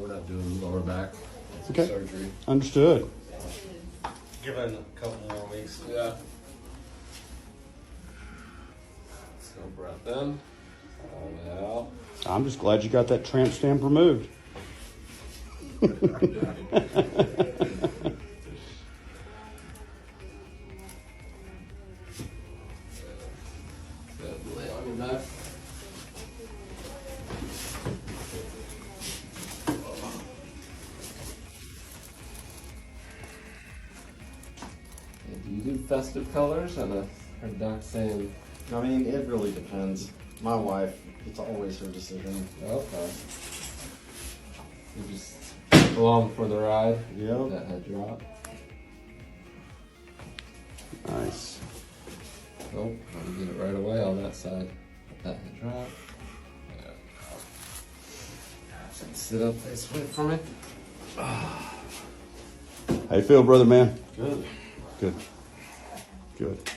we're not doing lower back Okay. surgery. Understood. Give it a couple more weeks. Yeah. So breath in, out. I'm just glad you got that tramp stamp removed. Good. Lay on your back. Do you do festive colors and a duck saying? I mean, it really depends. My wife, it's always her decision. Okay. You just along for the ride. Yep. That head drop. Nice. Oh, I'm gonna get it right away on that side. That head drop. There we go. Sit up, face away from me. How you feel, brother man? Good. Good. Good.